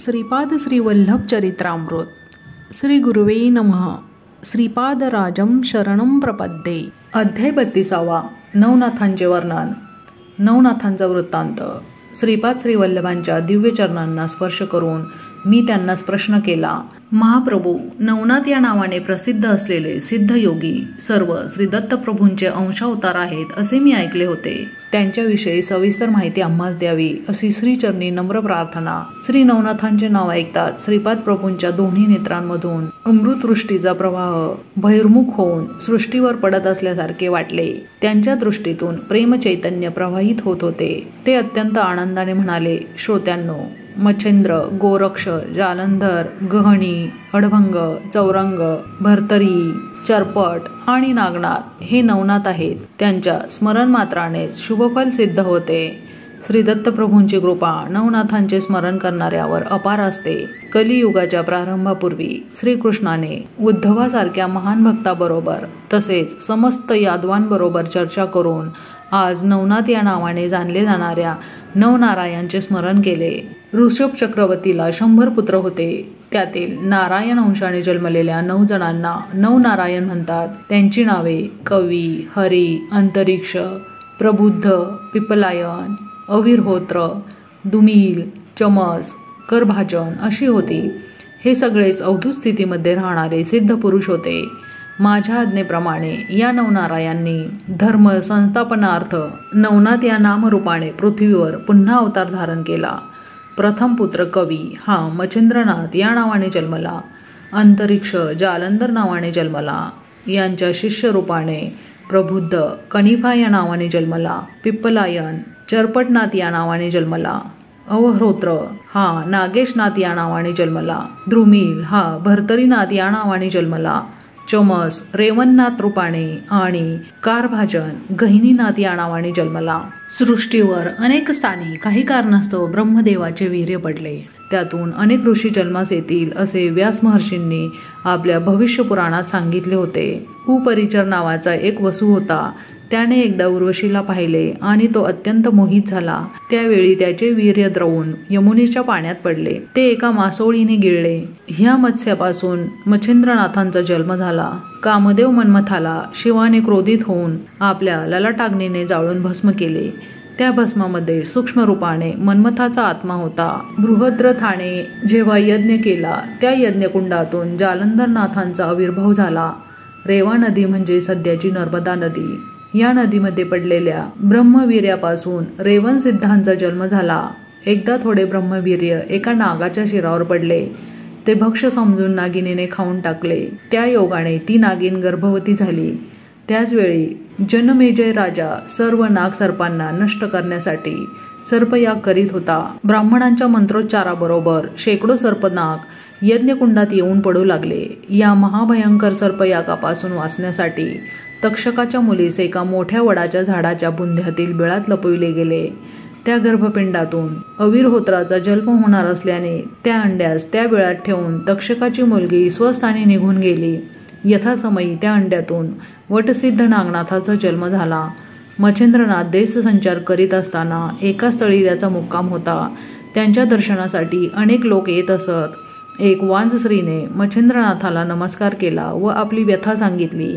श्रीपाद श्री वल्लभ चरित्रामृत श्री गुरुवे नमः. श्रीपादराजं शरणं प्रपद्ये. अध्याय 32. नवनाथांचे वर्णन. नवनाथांचा वृत्तांत. श्रीपाद श्री वल्लभांच्या दिव्य चरणांना स्पर्श करून मी त्यांनाच प्रश्न केला. महाप्रभू, नवनाथ या नावाने प्रसिद्ध असलेले सिद्ध योगी सर्व श्री दत्तप्रभूंचे अंशावतार आहेत असे मी ऐकले होते. त्यांच्याविषयी सविस्तर माहिती आम्हास द्यावी अशी श्रीचरणी नम्र प्रार्थना. श्री नवनाथांचे नाव ऐकताच श्रीपाद प्रभूंच्या दोन्ही नेत्रांमधून अमृतवृष्टीचा प्रवाह बहिर्मुख होऊन सृष्टीवर पडत असल्यासारखे वाटले. त्यांच्या दृष्टीतून प्रेम चैतन्य प्रवाहित होत होते. ते अत्यंत आनंदाने म्हणाले, श्रोत्यांनो, मच्छिंद्र, गोरक्ष, जालंधर, गहणी, अडभंग, चौरंग, भर्तरी, चरपट आणि नागनाथ हे नवनाथ आहेत. त्यांच्या स्मरण मात्राने शुभफल सिद्ध होते. श्री दत्तप्रभूंची कृपा नवनाथांचे स्मरण करणाऱ्यावर अपार असते. कलियुगाच्या प्रारंभापूर्वी श्रीकृष्णाने उद्धवासारख्या महान भक्ताबरोबर तसेच समस्त यादवांबरोबर चर्चा करून आज नवनाथ या नावाने जाणले जाणाऱ्या नवनारायणचे स्मरण केले. ऋषभ चक्रवर्तीला 100 पुत्र होते. त्यातील नारायण अंशाने जन्मलेल्या 9 जणांना नवनारायण म्हणतात. त्यांची नावे कवी, हरी, अंतरिक्ष, प्रबुद्ध, पिपलायन, अविर्होत्र, दुमील, चमस, करभाजन अशी होती. हे सगळेच अवधूत स्थितीमध्ये राहणारे सिद्ध पुरुष होते. माझ्या आज्ञेप्रमाणे या नवनारायांनी धर्म संस्थापनार्थ नवनाथ या नामरूपाने पृथ्वीवर पुन्हा अवतार धारण केला. प्रथम पुत्र कवी हा मच्छिंद्रनाथ या नावाने जन्मला. अंतरिक्ष जालंधर नावाने जन्मला. यांच्या शिष्य रूपाने प्रबुद्ध कनिफा या नावाने जन्मला. पिप्पलायन चरपटनाथ या नावाने जन्मला. अवह्रोत्र हा नागेशनाथ या नावाने जन्मला. द्रुमिल हा भर्तरीनाथ या नावाने जन्मला. चमस रेवणनाथ रूपाने आणि कारभाजन गहिनीनाथ या नावाने जन्मला. सृष्टीवर अनेक स्थानी काही कारणास्तव ब्रह्मदेवाचे वीर्य पडले. त्यातून अनेक ऋषी जन्मास येतील असे व्यास महर्षींनी आपल्या भविष्य पुराणात सांगितले होते. उपरिचर नावाचा एक वसू होता. त्याने एकदा उर्वशीला पाहिले आणि तो अत्यंत मोहित झाला. त्यावेळी त्याचे वीर्य द्रवून यमुनेच्या पाण्यात पडले. ते एका मासोळीने गिळले. ह्या मत्स्यापासून मच्छिंद्रनाथांचा जन्म झाला. कामदेव मन्मथाला शिवाने क्रोधित होऊन आपल्या ललाटाग्नीने जाळून भस्म केले. त्या भस्मामध्ये सूक्ष्म रूपाने मन्मथाचा आत्मा होता. बृहद्रथाने जेव्हा यज्ञ केला त्या यज्ञकुंडातून जालंधरनाथांचा आविर्भाव झाला. रेवा नदी म्हणजे सध्याची नर्मदा नदी. या नदीमध्ये पडलेल्या ब्रह्मवीर्यापासून रेवण सिद्धांचा जन्म झाला. एकदा थोडे ब्रह्मवीर्य एका नागाच्या शिरावर पडले. ते भक्ष समजून नागिनीने खाऊन टाकले. त्या योगाने ती नागिन गर्भवती झाली. त्याचवेळी जनमेजय राजा सर्व नाग सर्पांना नष्ट करण्यासाठी सर्पयाग करीत होता. ब्राह्मणांच्या मंत्रोच्चाराबरोबर शेकडो सर्पनाग यज्ञकुंडात येऊन पडू लागले. या महाभयंकर सर्पयागापासून वाचण्यासाठी तक्षकाच्या मुलीस एका मोठ्या वडाच्या झाडाच्या बुंध्यातील बिळात लपविले गेले. त्या गर्भपिंडातून अविर्होत्राचा जन्म होणार असल्याने त्या अंड्यास त्या बिळात ठेवून तक्षकाची मुलगी स्वस्थानी निघून गेली. यथासमयी त्या अंड्यातून वटसिद्ध नागनाथाचा जन्म झाला. मच्छिंद्रनाथ देशसंचार करीत असताना एका स्थळी त्याचा मुक्काम होता. त्यांच्या दर्शनासाठी अनेक लोक येत असत. एक वांज स्त्रीने मच्छिंद्रनाथाला नमस्कार केला व आपली व्यथा सांगितली.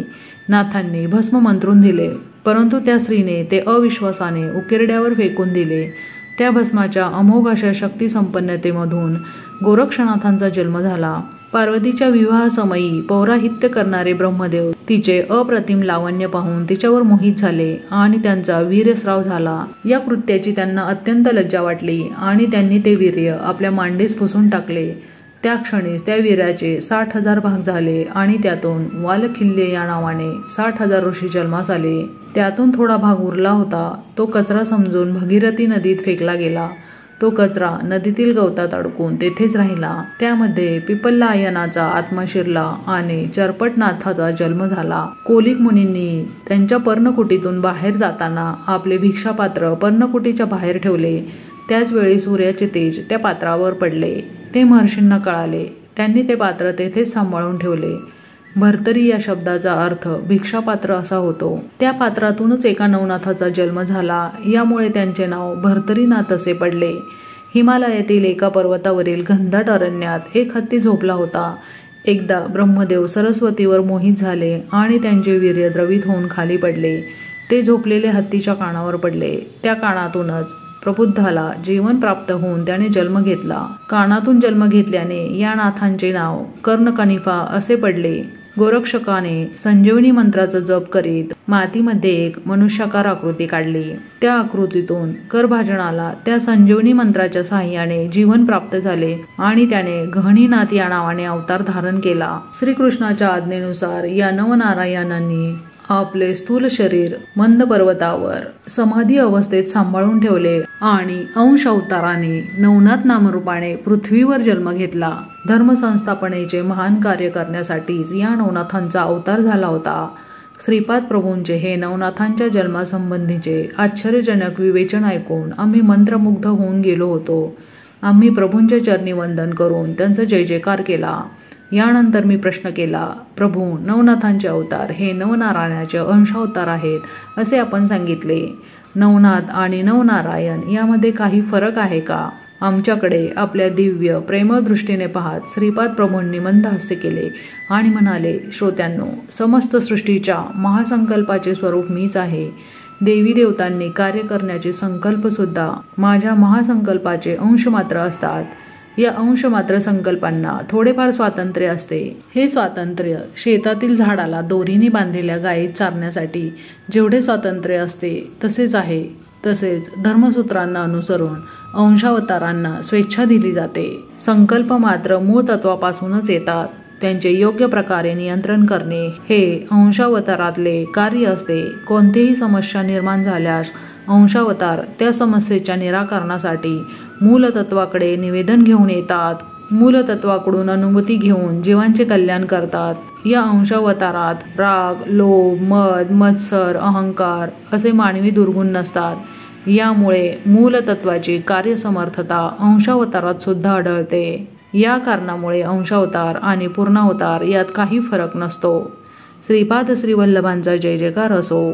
नाथांनी भस्म मंत्रून दिले, परंतु त्या स्त्रीने ते अविश्वासाने उकिरड्यावर फेकून दिले. त्या भस्माच्या अमोघ अशा शक्ती संपन्नतेमधून गोरक्षनाथांचा जन्म झाला. पार्वतीच्या विवाहासमयी पौराहित्य करणारे ब्रह्मदेव तिचे अप्रतिम लावण्य पाहून तिच्यावर मोहित झाले आणि त्यांचा वीर्यस्राव झाला. या कृत्याची त्यांना अत्यंत लज्जा वाटली आणि त्यांनी ते वीर्य आपल्या मांडीस पुसून टाकले. त्या क्षणीच त्या वीर्याचे 60,000 भाग झाले आणि त्यातून वालखिल्य या नावाने 60,000 ऋषी जन्मास आले. त्यातून थोडा भाग उरला होता. तो कचरा समजून भगीरथी नदीत फेकला गेला. तो कचरा नदीतील गवतात अडकून तेथेच राहिला. त्यामध्ये पिपलायनाचा आत्मा शिरला आणि चरपटनाथाचा जन्म झाला. कोलिक मुनींनी त्यांच्या पर्णकुटीतून बाहेर जाताना आपले भिक्षापात्र पर्णकुटीच्या बाहेर ठेवले. त्याचवेळी सूर्याचे तेज त्या पात्रावर पडले. ते महर्षींना कळाले. त्यांनी ते पात्र तेथेच सांभाळून ठेवले. भर्तरी या शब्दाचा अर्थ भिक्षापात्र असा होतो. त्या पात्रातूनच एका नवनाथाचा जन्म झाला. यामुळे त्यांचे नाव भर्तरीनाथ असे पडले. हिमालयातील एका पर्वतावरील घनदाट अरण्यात एक हत्ती झोपला होता. एकदा ब्रह्मदेव सरस्वतीवर मोहित झाले आणि त्यांचे वीर्य द्रवित होऊन खाली पडले. ते झोपलेले हत्तीच्या कानावर पडले. त्या कानातूनच प्रबुद्धाला जीवन प्राप्त होऊन त्याने जन्म घेतला. कानातून जन्म घेतल्याने या नाथांचे नाव कर्णकनिफा असे पडले. गोरक्षकाने संजीवनी मंत्राचा जप करीत मातीमध्ये एक मनुष्याकार आकृती काढली. त्या आकृतीतून करभाजनाला त्या संजीवनी मंत्राच्या साहाय्याने जीवन प्राप्त झाले आणि त्याने गहनीनाथ या नावाने अवतार धारण केला. श्रीकृष्णाच्या आज्ञेनुसार या नवनारायणांनी आपले स्थूल शरीर मंद पर्वतावर समाधी अवस्थेत सांभाळून ठेवले आणि अंश अवताराने नवनाथ नामरूपाने पृथ्वीवर जन्म घेतला. धर्मसंस्थापनेचे महान कार्य करण्यासाठीच या नवनाथांचा अवतार झाला होता. श्रीपाद प्रभूंचे हे नवनाथांच्या जन्मासंबंधीचे आश्चर्यजनक विवेचन ऐकून आम्ही मंत्रमुग्ध होऊन गेलो होतो. आम्ही प्रभूंच्या चरणी वंदन करून त्यांचा जय जयकार केला. यानंतर मी प्रश्न केला, प्रभू, नवनाथांचे अवतार हे नवनारायणाचे अंशावतार आहेत असे आपण सांगितले. नवनाथ आणि नवनारायण यामध्ये काही फरक आहे का? आमच्याकडे आपल्या दिव्य प्रेमळ दृष्टीने पाहत श्रीपाद प्रभूंनी मंद हास्य केले आणि म्हणाले, श्रोत्यांनो, समस्त सृष्टीच्या महासंकल्पाचे स्वरूप मीच आहे. देवी देवतांनी कार्य करण्याचे संकल्प सुद्धा माझ्या महासंकल्पाचे अंश मात्र असतात. या अंशमात्र संकल्पांना थोडेफार स्वातंत्र्य असते. हे स्वातंत्र्य शेतातील झाडाला दोरीने बांधलेल्या गायीत चारण्यासाठी जेवढे स्वातंत्र्य असते तसेच आहे. तसेच धर्मसूत्रांना अनुसरून अंशावतारांना स्वेच्छा दिली जाते. संकल्प मात्र मूळ तत्वापासूनच येतात. त्यांचे योग्य प्रकारे नियंत्रण करणे हे अंशावतारातले कार्य असते. कोणतीही समस्या निर्माण झाल्यास अंशावतार त्या समस्येच्या निराकरणासाठी मूलतत्वाकडे निवेदन घेऊन येतात. मूलतत्वाकडून अनुमती घेऊन जीवांचे कल्याण करतात. या अंशावतारात राग, लोभ, मद, मत्सर, अहंकार असे मानवी दुर्गुण नसतात. यामुळे मूलतत्वाची कार्यसमर्थता अंशावतारात सुद्धा आढळते. या कारणामुळे अंशावतार आणि पूर्णावतार यात काही फरक नसतो. श्रीपाद श्रीवल्लभांचा जय जयकार असो.